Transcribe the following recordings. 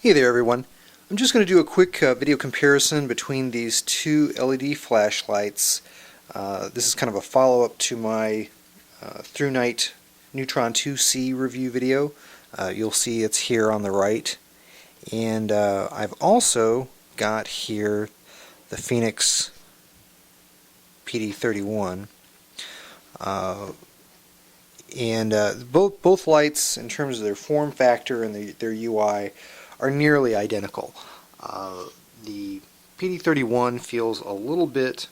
Hey there everyone. I'm just going to do a quick video comparison between these two LED flashlights. This is kind of a follow-up to my ThruNite Neutron 2C review video. You'll see it's here on the right. And I've also got here the Fenix PD31. Both lights, in terms of their form factor and their UI, are nearly identical. The PD31 feels a little bit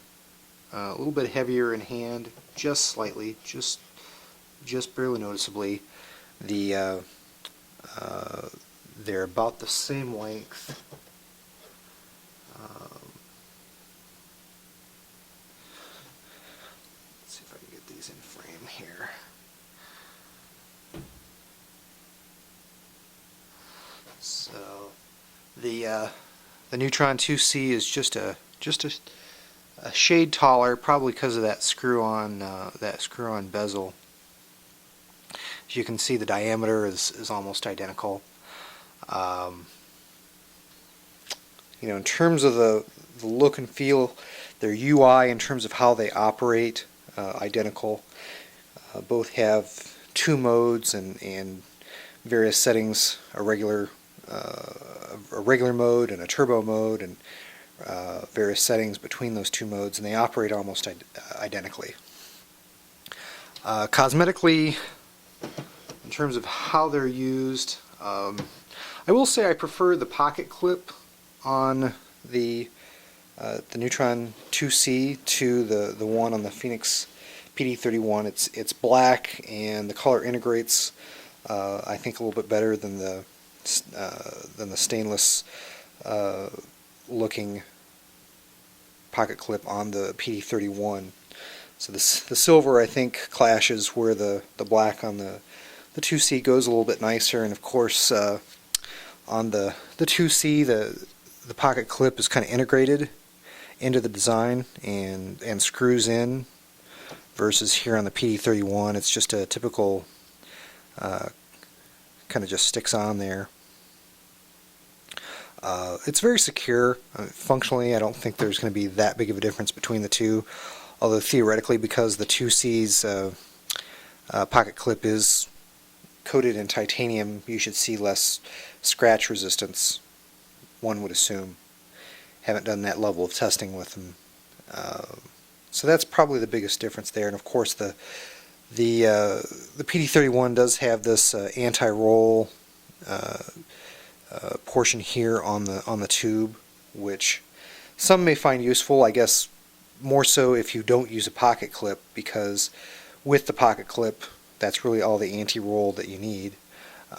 heavier in hand, just slightly, just barely noticeably. They're about the same length. Let's see if I can get these in frame here. So the Neutron 2C is just a shade taller, probably because of that screw-on bezel. As you can see, the diameter is almost identical. In terms of the look and feel, their UI in terms of how they operate, identical. Both have two modes and various settings: a regular mode and a turbo mode, and various settings between those two modes, and they operate almost identically. Cosmetically, in terms of how they're used, I will say I prefer the pocket clip on the Neutron 2C to the one on the Fenix PD31. It's black, and the color integrates I think a little bit better than the stainless looking pocket clip on the PD31. So the silver, I think, clashes where the black on the 2C goes a little bit nicer, and of course on the 2C the pocket clip is kind of integrated into the design and screws in, versus here on the PD31 it's just a typical kind of just sticks on there. It's very secure. Functionally, I don't think there's going to be that big of a difference between the two, although theoretically, because the 2C's pocket clip is coated in titanium, you should see less scratch resistance, one would assume. Haven't done that level of testing with them. So that's probably the biggest difference there. And of course the PD31 does have this anti-roll portion here on the tube, which some may find useful. I guess more so if you don't use a pocket clip, because with the pocket clip, that's really all the anti-roll that you need.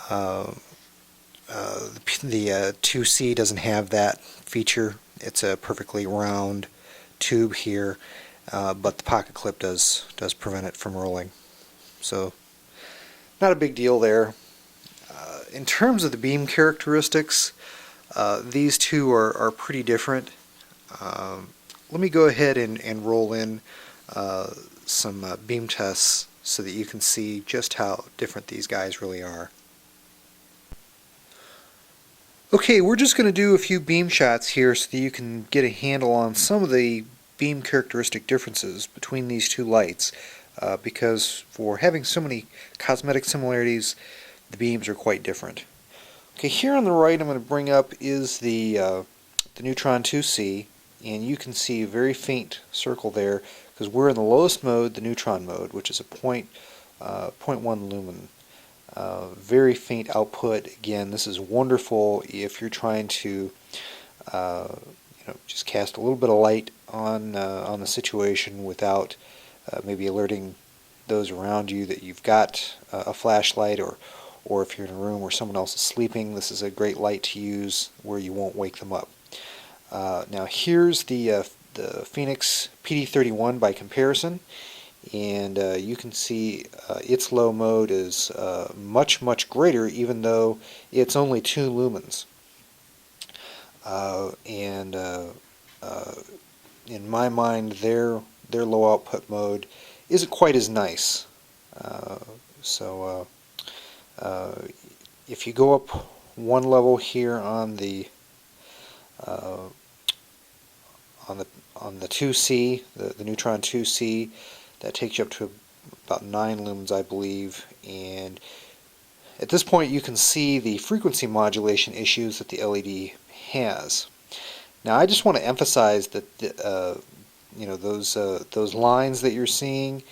The 2C doesn't have that feature. It's a perfectly round tube here, but the pocket clip does prevent it from rolling. So not a big deal there. In terms of the beam characteristics, these two are pretty different. Let me go ahead and roll in some beam tests so that you can see just how different these guys really are. Okay, we're just going to do a few beam shots here so that you can get a handle on some of the beam characteristic differences between these two lights, because for having so many cosmetic similarities, the beams are quite different. Okay, here on the right I'm going to bring up is the Neutron 2C, and you can see a very faint circle there because we're in the lowest mode, the neutron mode, which is a 0.1 lumen. Very faint output. Again, this is wonderful if you're trying to just cast a little bit of light on the situation without maybe alerting those around you that you've got a flashlight, or if you're in a room where someone else is sleeping. This is a great light to use where you won't wake them up. Now here's the Fenix PD31 by comparison, and you can see its low mode is much greater, even though it's only 2 lumens. In my mind, their low output mode isn't quite as nice. If you go up one level here on the uh, on the 2C, the Neutron 2C. That takes you up to about 9 lumens, I believe, and at this point you can see the frequency modulation issues that the LED has. Now I just want to emphasize that you know, those lines that you're seeing,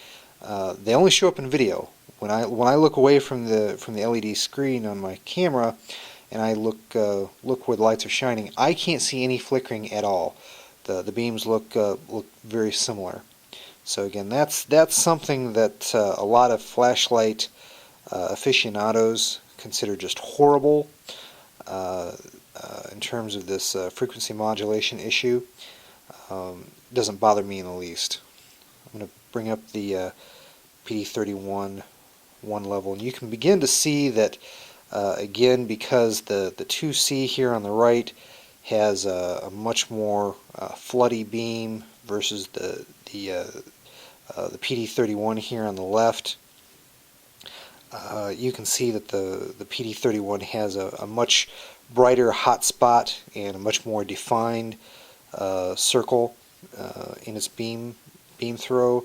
they only show up in video. When I look away from the LED screen on my camera and I look where the lights are shining, I can't see any flickering at all. The beams look very similar. So again, that's something that a lot of flashlight aficionados consider just horrible in terms of this frequency modulation issue. Doesn't bother me in the least. I'm going to bring up the PD31 one level, and you can begin to see that again, because the 2C here on the right has a much more floody beam versus the PD31 here on the left. You can see that the PD31 has a much brighter hot spot and a much more defined circle in its beam throw,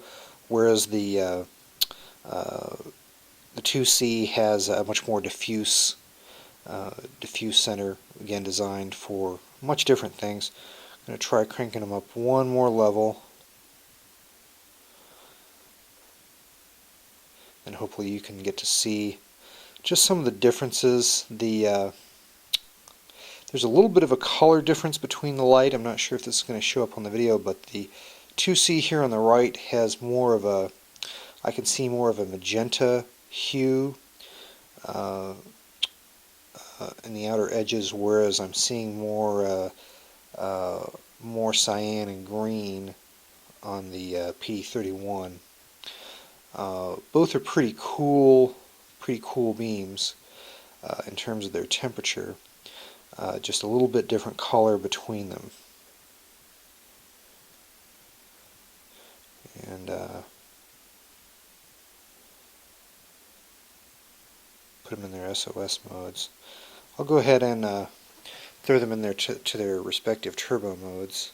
whereas the 2C has a much more diffuse center, again designed for much different things. I'm going to try cranking them up one more level, and hopefully you can get to see just some of the differences. There's a little bit of a color difference between the light. I'm not sure if this is going to show up on the video, but the 2C here on the right has more of a, I can see more of a magenta hue in the outer edges, whereas I'm seeing more cyan and green on the PD31. Both are pretty cool beams in terms of their temperature. Just a little bit different color between them. And put them in their SOS modes. I'll go ahead and throw them in there to their respective turbo modes.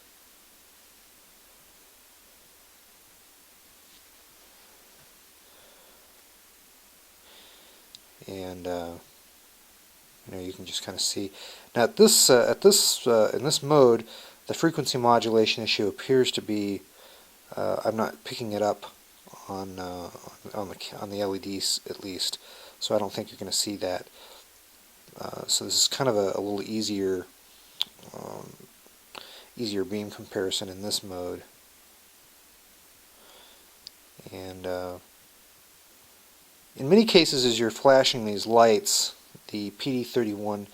And you know, you can just kind of see now in this mode, the frequency modulation issue appears to be I'm not picking it up on the LEDs at least, so I don't think you're going to see that. So this is kind of a little easier beam comparison in this mode. And in many cases, as you're flashing these lights, the PD31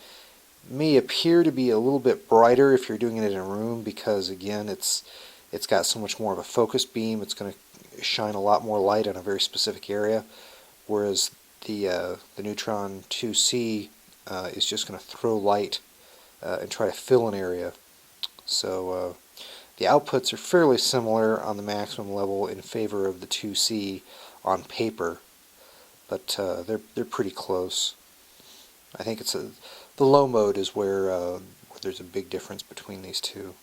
may appear to be a little bit brighter if you're doing it in a room, because again, it's got so much more of a focused beam. It's going to shine a lot more light on a very specific area, whereas the Neutron 2C is just going to throw light and try to fill an area. So the outputs are fairly similar on the maximum level in favor of the 2C on paper, but they're pretty close. I think it's the low mode is where there's a big difference between these two.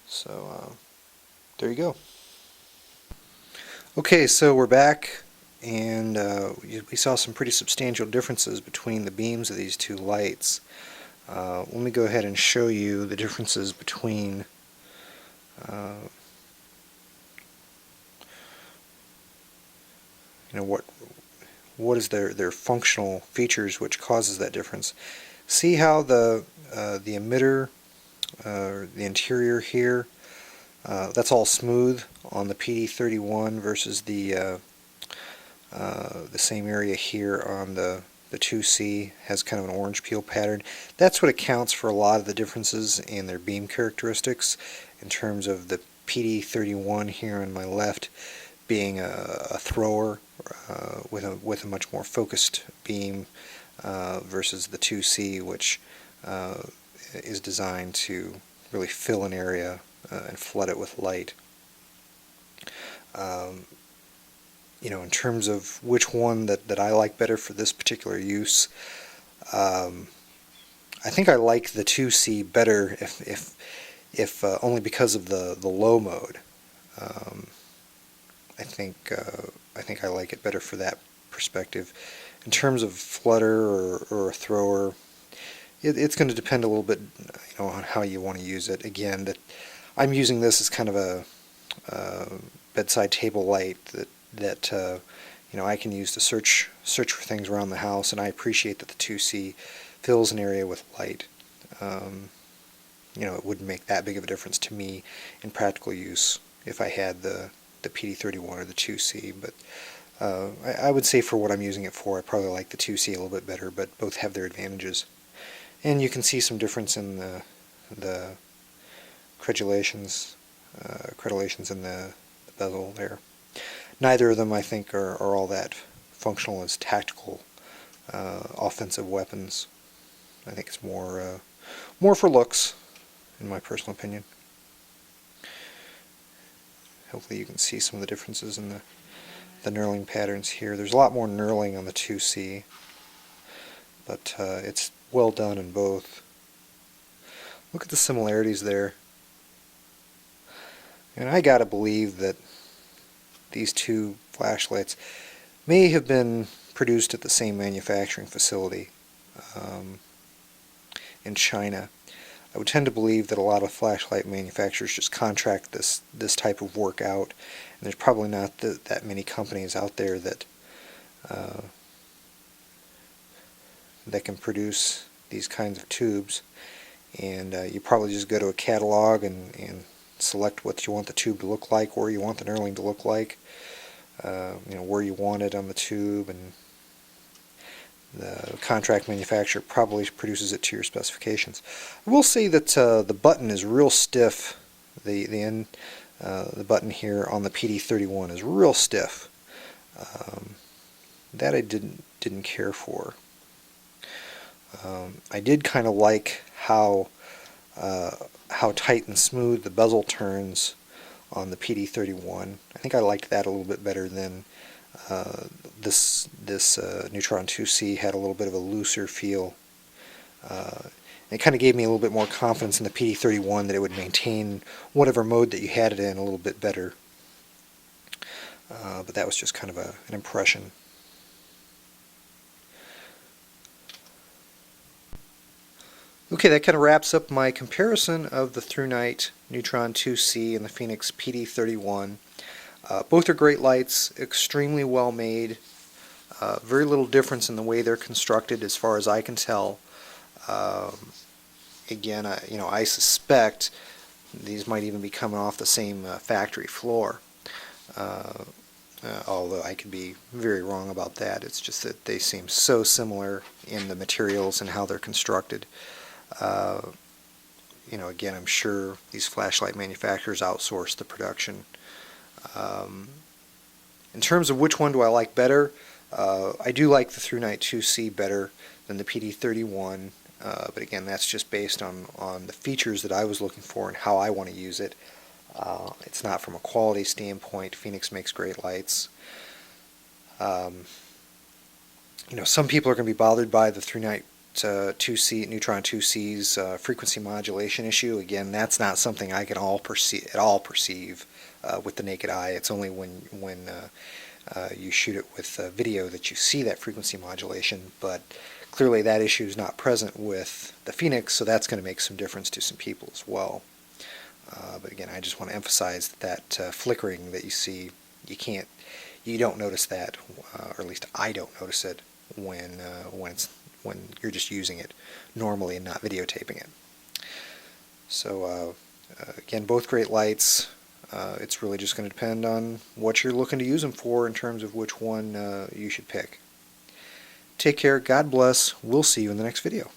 So there you go. Okay, so we're back, and we saw some pretty substantial differences between the beams of these two lights. Let me go ahead and show you the differences between you know, what is their functional features which causes that difference. See how the emitter, the interior here, that's all smooth on the PD31 versus the same area here on the 2C has kind of an orange peel pattern. That's what accounts for a lot of the differences in their beam characteristics, in terms of the PD31 here on my left being a thrower with a much more focused beam versus the 2C, which is designed to really fill an area and flood it with light. You know, in terms of which one that I like better for this particular use, I think I like the 2C better if only because of the low mode. I think I like it better for that perspective. In terms of flutter or a thrower, it's going to depend a little bit, on how you want to use it. Again, I'm using this as kind of a bedside table light that I can use to search for things around the house, and I appreciate that the 2C fills an area with light. It wouldn't make that big of a difference to me in practical use if I had the PD31 or the 2C, but I would say for what I'm using it for, I probably like the 2C a little bit better, but both have their advantages. And you can see some difference in the credulations in the bezel there. Neither of them, I think, are all that functional as tactical offensive weapons. I think it's more for looks, in my personal opinion. Hopefully you can see some of the differences in the knurling patterns here. There's a lot more knurling on the 2C, but it's well done in both. Look at the similarities there. And I gotta believe that these two flashlights may have been produced at the same manufacturing facility in China. I would tend to believe that a lot of flashlight manufacturers just contract this type of work out, and there's probably not that many companies out there that can produce these kinds of tubes. And you probably just go to a catalog and select what you want the tube to look like, where you want the knurling to look like, where you want it on the tube, and the contract manufacturer probably produces it to your specifications. I will say that the button is real stiff. The button here on the PD31 is real stiff. That I didn't care for. I did kind of like how tight and smooth the bezel turns on the PD31. I think I liked that a little bit better than this Neutron 2C had a little bit of a looser feel. It kind of gave me a little bit more confidence in the PD31 that it would maintain whatever mode that you had it in a little bit better. But that was just kind of an impression. Okay, that kind of wraps up my comparison of the ThruNite Neutron 2C and the Fenix PD31. Both are great lights, extremely well made, very little difference in the way they're constructed as far as I can tell. Again, I suspect these might even be coming off the same factory floor, although I could be very wrong about that. It's just that they seem so similar in the materials and how they're constructed. Again, I'm sure these flashlight manufacturers outsource the production. In terms of which one do I like better, I do like the ThruNite 2C better than the PD31, but again, that's just based on the features that I was looking for and how I want to use it. It's not from a quality standpoint. Fenix makes great lights. Some people are going to be bothered by the ThruNite 2C, Neutron 2C's frequency modulation issue. Again, that's not something I can at all perceive with the naked eye. It's only when you shoot it with video that you see that frequency modulation, but clearly that issue is not present with the Fenix, so that's going to make some difference to some people as well. But again, I just want to emphasize that flickering that you see, you don't notice that, or at least I don't notice it when you're just using it normally and not videotaping it. So again, both great lights. It's really just going to depend on what you're looking to use them for in terms of which one you should pick. Take care, God bless, we'll see you in the next video.